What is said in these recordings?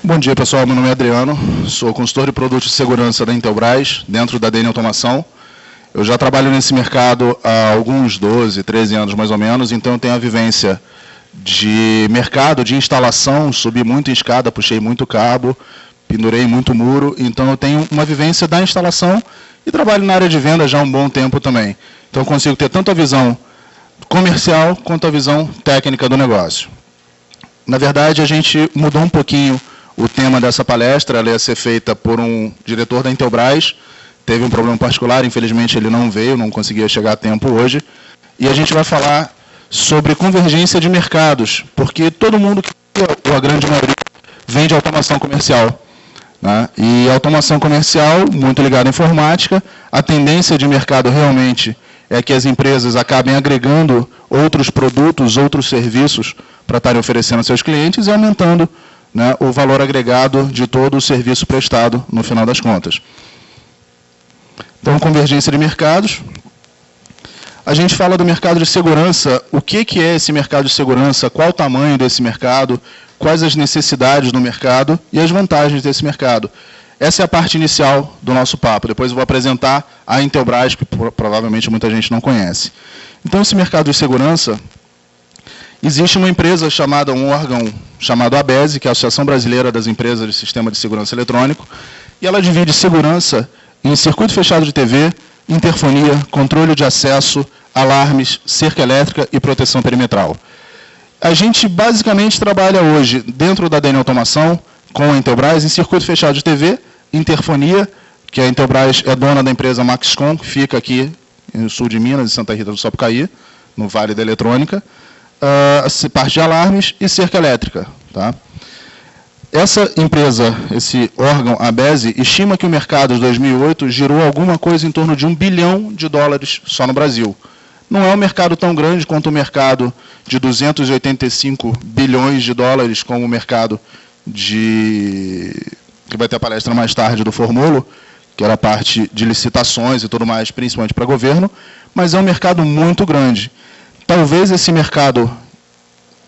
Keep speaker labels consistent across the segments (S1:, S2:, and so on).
S1: Bom dia, pessoal. Meu nome é Adriano, sou consultor de produtos de segurança da Intelbras, dentro da DN Automação. Eu já trabalho nesse mercado há alguns 12, 13 anos mais ou menos, então eu tenho a vivência de mercado, de instalação, subi muito em escada, puxei muito cabo, pendurei muito muro, então eu tenho uma vivência da instalação e trabalho na área de venda já há um bom tempo também. Então eu consigo ter tanto a visão comercial quanto a visão técnica do negócio. Na verdade, a gente mudou um pouquinho o tema dessa palestra, ela ia ser feita por um diretor da Intelbras, teve um problema particular, infelizmente ele não veio, não conseguia chegar a tempo hoje, e a gente vai falar sobre convergência de mercados, porque todo mundo, ou a grande maioria, vende automação comercial, né? E automação comercial, muito ligada à informática, a tendência de mercado realmente é que as empresas acabem agregando outros produtos, outros serviços para estarem oferecendo aos seus clientes e aumentando, né, o valor agregado de todo o serviço prestado no final das contas. Então, convergência de mercados. A gente fala do mercado de segurança. O que é esse mercado de segurança? Qual o tamanho desse mercado? Quais as necessidades do mercado e as vantagens desse mercado? Essa é a parte inicial do nosso papo. Depois eu vou apresentar a Intelbras, que provavelmente muita gente não conhece. Então, esse mercado de segurança, existe uma empresa chamada, um órgão chamado ABESE, que é a Associação Brasileira das Empresas de Sistema de Segurança Eletrônico, e ela divide segurança em circuito fechado de TV, interfonia, controle de acesso, alarmes, cerca elétrica e proteção perimetral. A gente basicamente trabalha hoje dentro da DN Automação, com a Intelbras, em circuito fechado de TV, interfonia, que a Intelbras é dona da empresa Maxcom, que fica aqui no sul de Minas, em Santa Rita do Sapucaí, no Vale da Eletrônica, parte de alarmes e cerca elétrica. Tá? Essa empresa, esse órgão, a ABESE, estima que o mercado de 2008 girou alguma coisa em torno de $1 bilhão só no Brasil. Não é um mercado tão grande quanto o mercado de 285 bilhões de dólares, como o mercado que vai ter a palestra mais tarde do Formolo, que era a parte de licitações e tudo mais, principalmente para governo, mas é um mercado muito grande. Talvez esse mercado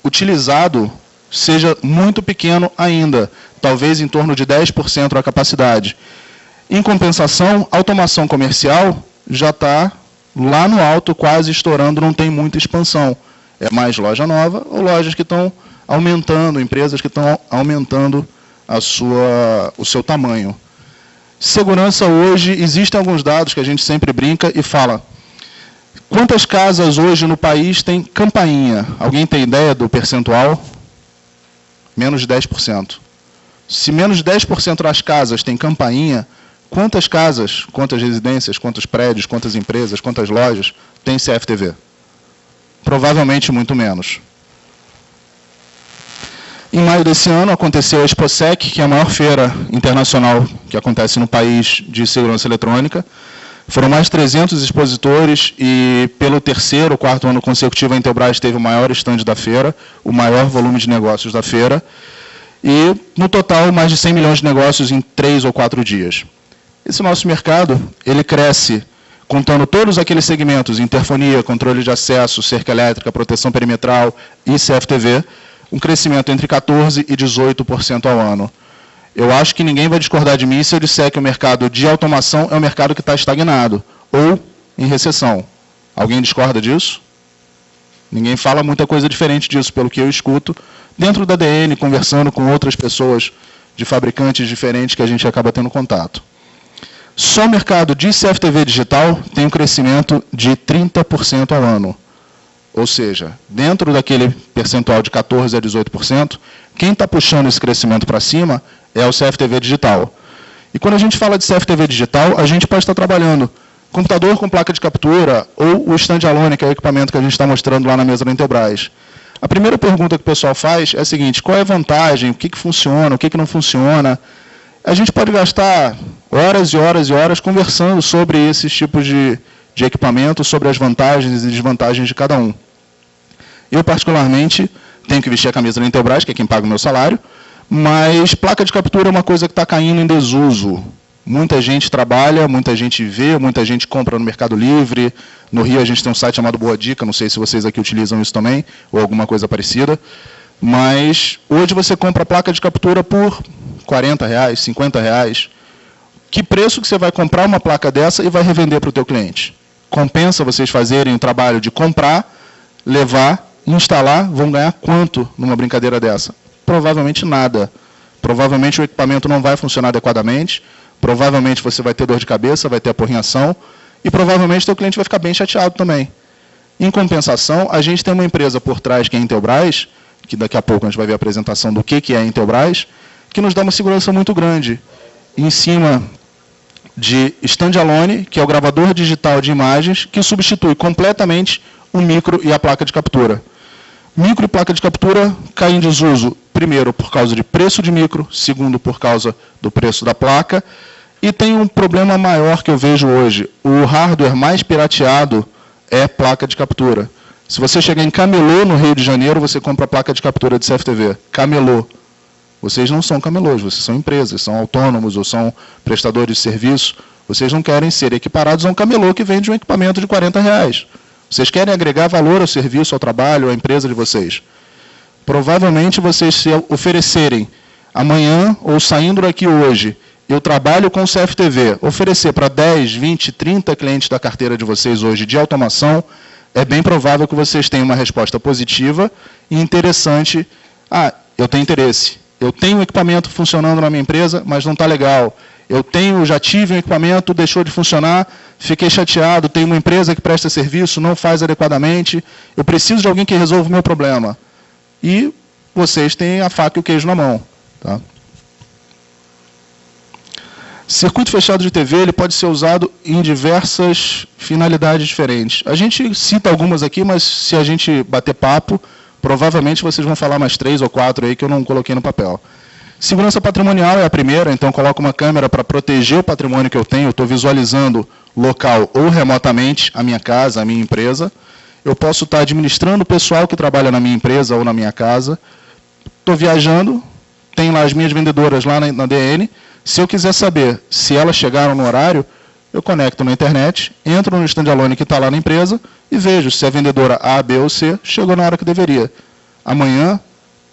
S1: utilizado seja muito pequeno ainda, talvez em torno de 10% da capacidade. Em compensação, a automação comercial já está lá no alto, quase estourando, não tem muita expansão. É mais loja nova ou lojas que estão aumentando, empresas que estão aumentando o seu tamanho. Segurança hoje, existem alguns dados que a gente sempre brinca e fala: quantas casas hoje no país tem campainha? Alguém tem ideia do percentual? Menos de 10%. Se menos de 10% das casas tem campainha, quantas casas, quantas residências, quantos prédios, quantas empresas, quantas lojas tem CFTV? Provavelmente muito menos. Em maio desse ano aconteceu a ExpoSec, que é a maior feira internacional que acontece no país de segurança eletrônica. Foram mais de 300 expositores e, pelo terceiro ou quarto ano consecutivo, a Intelbras teve o maior stand da feira, o maior volume de negócios da feira, e, no total, mais de 100 milhões de negócios em 3 ou 4 dias. Esse nosso mercado, ele cresce, contando todos aqueles segmentos, interfonia, controle de acesso, cerca elétrica, proteção perimetral e CFTV, um crescimento entre 14% e 18% ao ano. Eu acho que ninguém vai discordar de mim se eu disser que o mercado de automação é um mercado que está estagnado ou em recessão. Alguém discorda disso? Ninguém fala muita coisa diferente disso, pelo que eu escuto, dentro da DN, conversando com outras pessoas de fabricantes diferentes que a gente acaba tendo contato. Só o mercado de CFTV digital tem um crescimento de 30% ao ano. Ou seja, dentro daquele percentual de 14% a 18%, quem está puxando esse crescimento para cima é o CFTV digital. E quando a gente fala de CFTV digital, a gente pode estar trabalhando computador com placa de captura ou o standalone, que é o equipamento que a gente está mostrando lá na mesa da Intelbras. A primeira pergunta que o pessoal faz é a seguinte: qual é a vantagem, o que funciona, o que não funciona? A gente pode gastar horas e horas e horas conversando sobre esses tipos de equipamento, sobre as vantagens e desvantagens de cada um. Eu, particularmente, tenho que vestir a camisa da Intelbras, que é quem paga o meu salário, mas placa de captura é uma coisa que está caindo em desuso. Muita gente trabalha, muita gente vê, muita gente compra no Mercado Livre. No Rio a gente tem um site chamado Boa Dica, não sei se vocês aqui utilizam isso também, ou alguma coisa parecida. Mas hoje você compra a placa de captura por 40 reais, 50 reais. Que preço que você vai comprar uma placa dessa e vai revender para o teu cliente? Compensa vocês fazerem o trabalho de comprar, levar, instalar, vão ganhar quanto numa brincadeira dessa? Provavelmente nada. Provavelmente o equipamento não vai funcionar adequadamente, provavelmente você vai ter dor de cabeça, vai ter aporreação, e provavelmente o teu cliente vai ficar bem chateado também. Em compensação, a gente tem uma empresa por trás, que é a Intelbras, que daqui a pouco a gente vai ver a apresentação do que é a Intelbras, que nos dá uma segurança muito grande em cima de standalone, que é o gravador digital de imagens, que substitui completamente o micro e a placa de captura. Micro e placa de captura caem em desuso, primeiro, por causa de preço de micro, segundo, por causa do preço da placa, e tem um problema maior que eu vejo hoje. O hardware mais pirateado é placa de captura. Se você chegar em Camelô, no Rio de Janeiro, você compra a placa de captura de CFTV. Camelô. Vocês não são camelôs, vocês são empresas, são autônomos ou são prestadores de serviço. Vocês não querem ser equiparados a um camelô que vende um equipamento de 40 reais. Vocês querem agregar valor ao serviço, ao trabalho, à empresa de vocês. Provavelmente vocês se oferecerem amanhã ou saindo daqui hoje, eu trabalho com o CFTV, oferecer para 10, 20, 30 clientes da carteira de vocês hoje de automação, é bem provável que vocês tenham uma resposta positiva e interessante. Ah, eu tenho interesse. Eu tenho um equipamento funcionando na minha empresa, mas não está legal. Já tive um equipamento, deixou de funcionar, fiquei chateado, tenho uma empresa que presta serviço, não faz adequadamente, eu preciso de alguém que resolva o meu problema. E vocês têm a faca e o queijo na mão. Tá? Circuito fechado de TV ele pode ser usado em diversas finalidades diferentes. A gente cita algumas aqui, mas se a gente bater papo, provavelmente vocês vão falar mais 3 ou 4 aí que eu não coloquei no papel. Segurança patrimonial é a primeira, então coloco uma câmera para proteger o patrimônio que eu tenho, eu estou visualizando local ou remotamente a minha casa, a minha empresa. Eu posso estar administrando o pessoal que trabalha na minha empresa ou na minha casa. Estou viajando, tenho lá as minhas vendedoras lá na DN. Se eu quiser saber se elas chegaram no horário, eu conecto na internet, entro no standalone que está lá na empresa e vejo se a vendedora A, B ou C chegou na hora que deveria. Amanhã,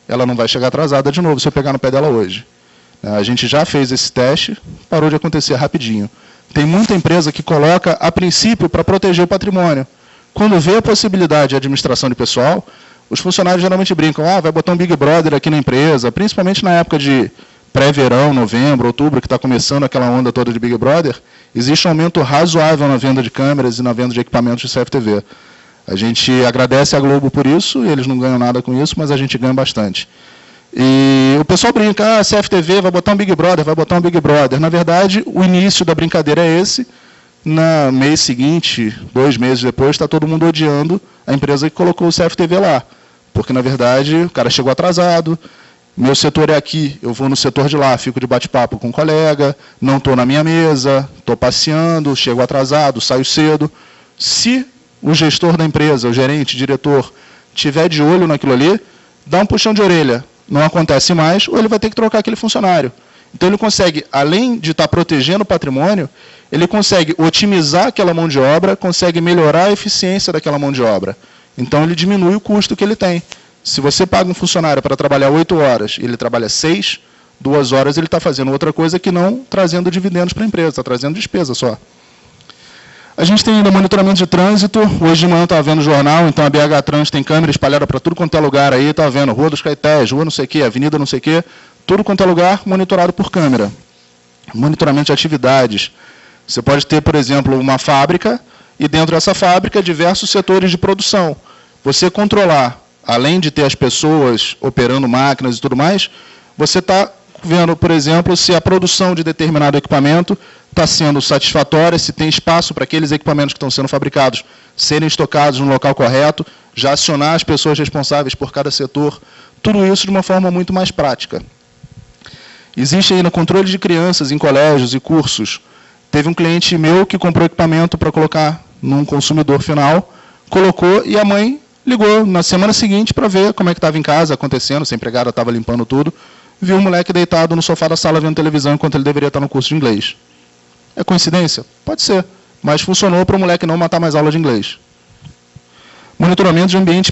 S1: ela não vai chegar atrasada de novo se eu pegar no pé dela hoje. A gente já fez esse teste, parou de acontecer rapidinho. Tem muita empresa que coloca, a princípio, para proteger o patrimônio. Quando vê a possibilidade de administração de pessoal, os funcionários geralmente brincam, vai botar um Big Brother aqui na empresa, principalmente na época de pré-verão, novembro, outubro, que está começando aquela onda toda de Big Brother, existe um aumento razoável na venda de câmeras e na venda de equipamentos de CFTV. A gente agradece a Globo por isso, e eles não ganham nada com isso, mas a gente ganha bastante. E o pessoal brinca, CFTV vai botar um Big Brother, vai botar um Big Brother. Na verdade, o início da brincadeira é esse. No mês seguinte, 2 meses depois, está todo mundo odiando a empresa que colocou o CFTV lá. Porque, na verdade, o cara chegou atrasado, meu setor é aqui, eu vou no setor de lá, fico de bate-papo com um colega, não estou na minha mesa, estou passeando, chego atrasado, saio cedo. Se o gestor da empresa, o gerente, o diretor, tiver de olho naquilo ali, dá um puxão de orelha. Não acontece mais, ou ele vai ter que trocar aquele funcionário. Então ele consegue, além de estar protegendo o patrimônio, ele consegue otimizar aquela mão de obra, consegue melhorar a eficiência daquela mão de obra. Então ele diminui o custo que ele tem. Se você paga um funcionário para trabalhar 8 horas e ele trabalha 6, 2 horas ele está fazendo outra coisa que não trazendo dividendos para a empresa, está trazendo despesa só. A gente tem ainda monitoramento de trânsito. Hoje de manhã eu estava vendo o jornal, então a BH Trans tem câmera espalhada para tudo quanto é lugar aí, estava vendo Rua dos Caetés, Rua não sei o quê, Avenida não sei o quê, tudo quanto é lugar monitorado por câmera. Monitoramento de atividades. Você pode ter, por exemplo, uma fábrica e dentro dessa fábrica diversos setores de produção. Você controlar, além de ter as pessoas operando máquinas e tudo mais, você está vendo, por exemplo, se a produção de determinado equipamento está sendo satisfatória, se tem espaço para aqueles equipamentos que estão sendo fabricados serem estocados no local correto, já acionar as pessoas responsáveis por cada setor, tudo isso de uma forma muito mais prática. Existe ainda controle de crianças em colégios e cursos. Teve um cliente meu que comprou equipamento para colocar num consumidor final, colocou e a mãe ligou na semana seguinte para ver como é que estava em casa, acontecendo, se a empregada estava limpando tudo, viu um moleque deitado no sofá da sala vendo televisão enquanto ele deveria estar no curso de inglês. É coincidência? Pode ser, mas funcionou para o moleque não matar mais aula de inglês. Monitoramento de ambiente